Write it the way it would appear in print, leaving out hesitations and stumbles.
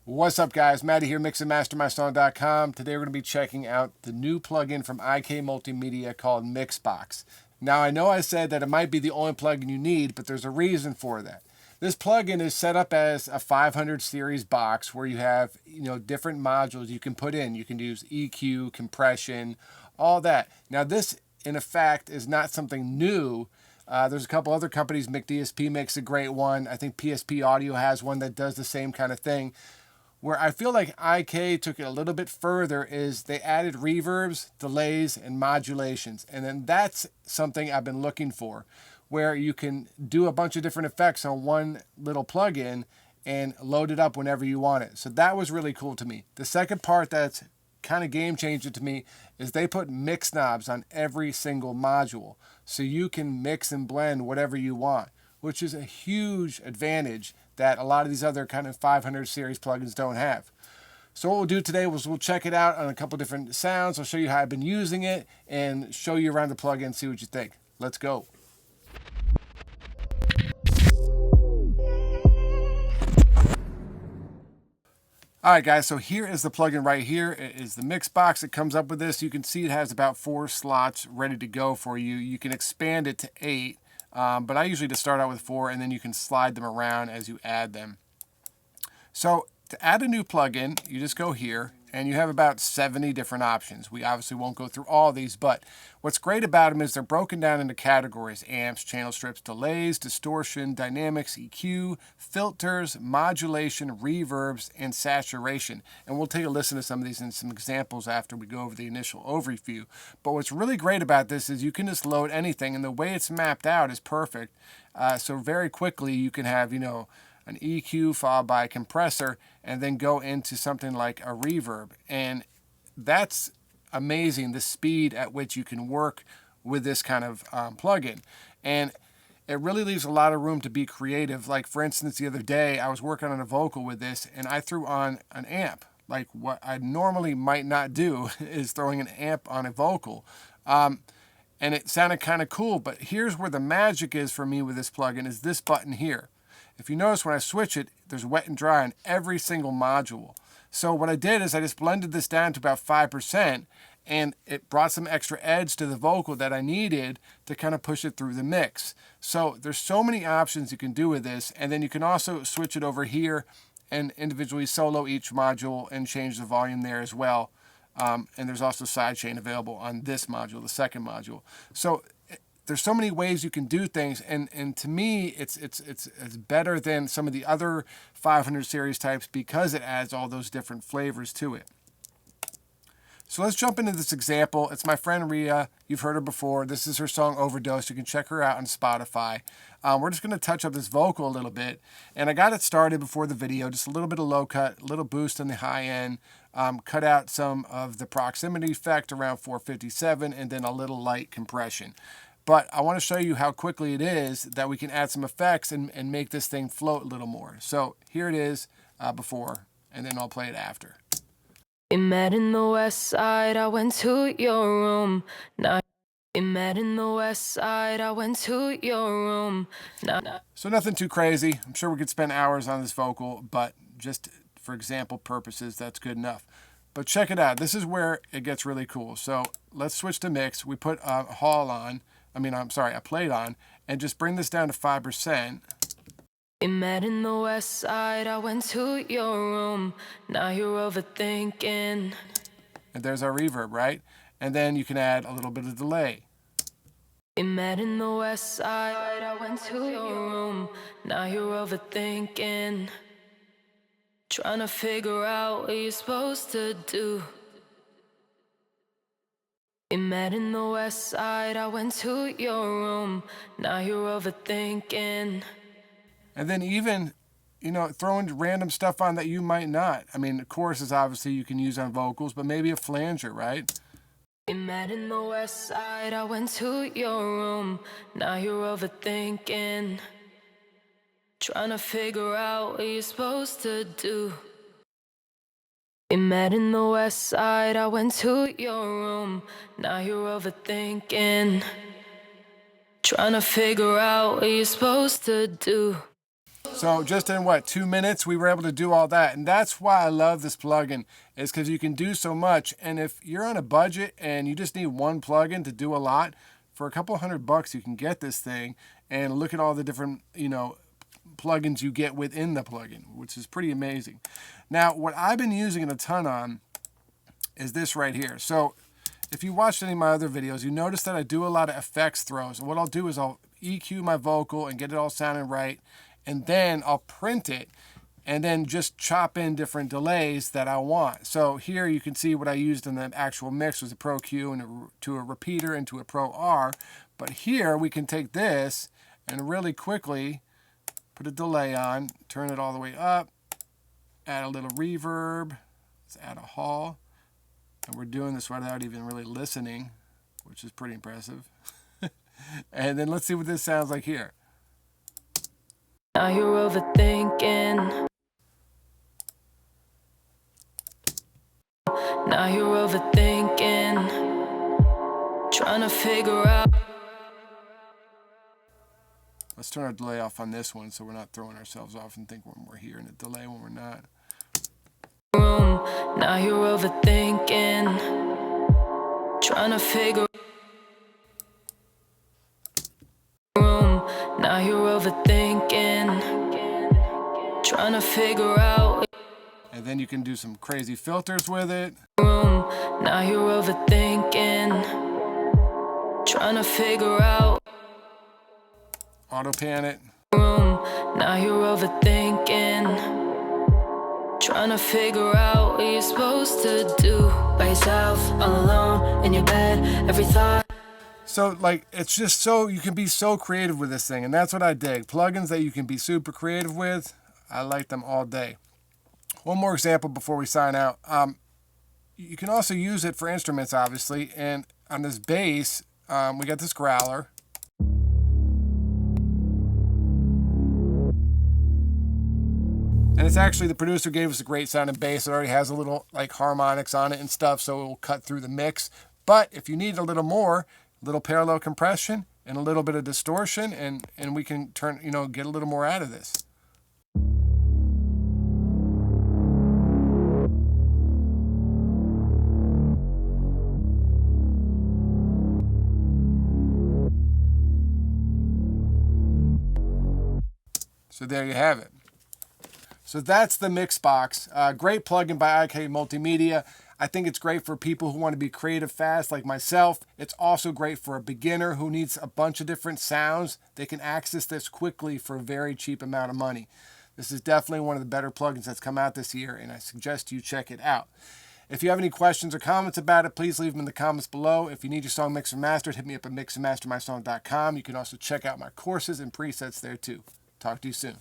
What's up, guys? Matty here, mixandmastermysong.com. Today we're going to be checking out the new plugin from IK Multimedia called MixBox. Now, I know I said that it might be the only plugin you need, but there's a reason for that. This plugin is set up as a 500 series box where you have, different modules you can put in. You can use EQ, compression, all that. Now, this, in effect, is not something new. There's a couple other companies. McDSP makes a great one. I think PSP Audio has one that does the same kind of thing. Where I feel like IK took it a little bit further is they added reverbs, delays, and modulations. And then that's something I've been looking for, where you can do a bunch of different effects on one little plugin and load it up whenever you want it. So that was really cool to me. The second part that's kind of game changer to me is they put mix knobs on every single module. So you can mix and blend whatever you want, which is a huge advantage that a lot of these other kind of 500 series plugins don't have. So what we'll do today is we'll check it out on a couple different sounds. I'll show you how I've been using it and show you around the plugin and see what you think. Let's go. Alright guys, so here is the plugin right here. It is the MixBox. It comes up with this. You can see it has about 4 slots ready to go for you. You can expand it to 8. But I usually just start out with 4 and then you can slide them around as you add them. So to add a new plugin, you just go here and you have about 70 different options. We obviously won't go through all these, but what's great about them is they're broken down into categories: amps, channel strips, delays, distortion, dynamics, EQ, filters, modulation, reverbs, and saturation. And we'll take a listen to some of these and some examples after we go over the initial overview. But what's really great about this is you can just load anything, and the way it's mapped out is perfect. So very quickly you can have, an EQ followed by a compressor, and then go into something like a reverb. And that's amazing, the speed at which you can work with this kind of plugin. And it really leaves a lot of room to be creative. Like, for instance, the other day I was working on a vocal with this and I threw on an amp. Like, what I normally might not do is throwing an amp on a vocal. And it sounded kind of cool, but here's where the magic is for me with this plugin, is this button here. If you notice when I switch it, there's wet and dry on every single module. So what I did is I just blended this down to about 5%, and it brought some extra edge to the vocal that I needed to kind of push it through the mix. So there's so many options you can do with this, and then you can also switch it over here and individually solo each module and change the volume there as well. And there's also sidechain available on this module, the second module. So there's so many ways you can do things, and to me, it's better than some of the other 500 series types because it adds all those different flavors to it. So let's jump into this example. It's my friend Rhea. You've heard her before. This is her song Overdose. You can check her out on Spotify. We're just going to touch up this vocal a little bit, and I got it started before the video. Just a little bit of low cut, a little boost on the high end. Cut out some of the proximity effect around 457, and then a little light compression. But I want to show you how quickly it is that we can add some effects and make this thing float a little more. So here it is before, and then I'll play it after. We met in the west side, I went to your room. Now we met in the west side, I went to your room. Now. So nothing too crazy. I'm sure we could spend hours on this vocal, but just for example purposes, that's good enough. But check it out. This is where it gets really cool. So let's switch to mix. We put a plate on, and just bring this down to 5%. We met in the west side, I went to your room. Now you're overthinking. And there's our reverb, right? And then you can add a little bit of delay. We met in the west side, I went to your room. Now you're overthinking. Trying to figure out what you're supposed to do. We met in the west side, I went to your room. Now you're overthinking. And then even, throwing random stuff on that you might not. I mean, the choruses obviously you can use on vocals, but maybe a flanger, right? We met in the west side, I went to your room. Now you're overthinking. Trying to figure out what you're supposed to do. We met in the west side, I went to your room. Now you're overthinking. Trying to figure out what you're supposed to do. So just in what, 2 minutes, we were able to do all that. And that's why I love this plugin, is because you can do so much. And if you're on a budget and you just need one plugin to do a lot, for a couple $100 you can get this thing and look at all the different, plugins you get within the plugin, which is pretty amazing. Now, what I've been using it a ton on is this right here. So if you watched any of my other videos, you notice that I do a lot of effects throws. And what I'll do is I'll EQ my vocal and get it all sounding right. And then I'll print it and then just chop in different delays that I want. So here you can see what I used in the actual mix was a Pro Q and to a repeater and to a Pro R. But here we can take this and really quickly put a delay on, turn it all the way up, add a little reverb, let's add a hall. And we're doing this without even really listening, which is pretty impressive. And then let's see what this sounds like here. Now you're overthinking. Now you're overthinking. Trying to figure out. Let's turn our delay off on this one so we're not throwing ourselves off and think when we're hearing a delay when we're not. Now you're overthinking. Trying to figure. Now you're overthinking. Trying to figure out. And then you can do some crazy filters with it. Now you're overthinking. Trying to figure out. Auto pan it. Now you're overthinking. Trying to figure out what you're supposed to do. By yourself, all alone, in your bed, every thought. So, it's just so, you can be so creative with this thing, and that's what I dig. Plugins that you can be super creative with, I like them all day. One more example before we sign out. You can also use it for instruments, obviously, and on this bass, we got this growler. And it's actually, the producer gave us a great sounding bass. It already has a little harmonics on it and stuff, so it will cut through the mix. But if you need a little more, a little parallel compression and a little bit of distortion, and we can turn, get a little more out of this. So there you have it. So that's the MixBox. Great plugin by IK Multimedia. I think it's great for people who want to be creative fast like myself. It's also great for a beginner who needs a bunch of different sounds. They can access this quickly for a very cheap amount of money. This is definitely one of the better plugins that's come out this year, and I suggest you check it out. If you have any questions or comments about it, please leave them in the comments below. If you need your song mixed or mastered, hit me up at mixandmastermysong.com. You can also check out my courses and presets there too. Talk to you soon.